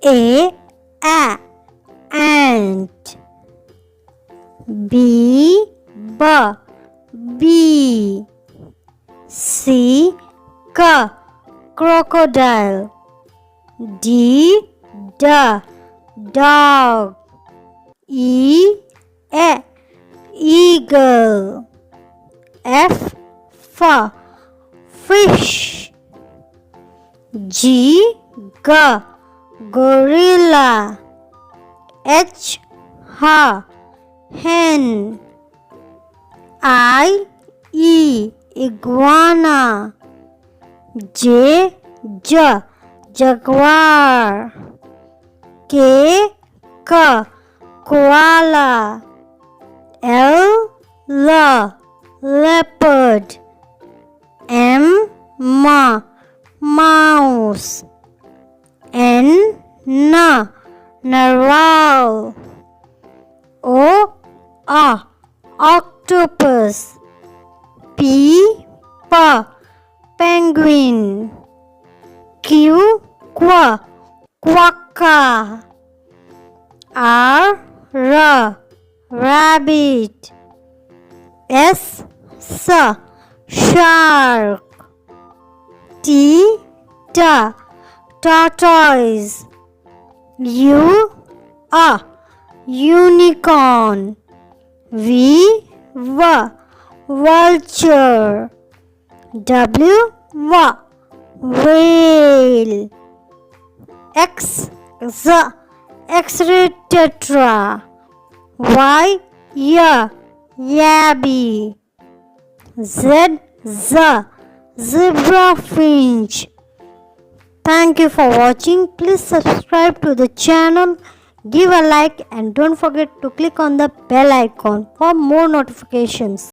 A ant. B bee. C crocodile. D dog. E eagle. F fish. G gorilla. H hen. I iguana. J jaguar. K koala. L leopard. M mouse. N narwhal. O octopus. P penguin. Q quokka. R rabbit. S shark. T tortoise. U unicorn. V vulture. W whale. X X-ray tetra. Y yabby. Z zebra finch. Thank you for watching. Please subscribe to the channel, give a like, and don't forget to click on the bell icon for more notifications.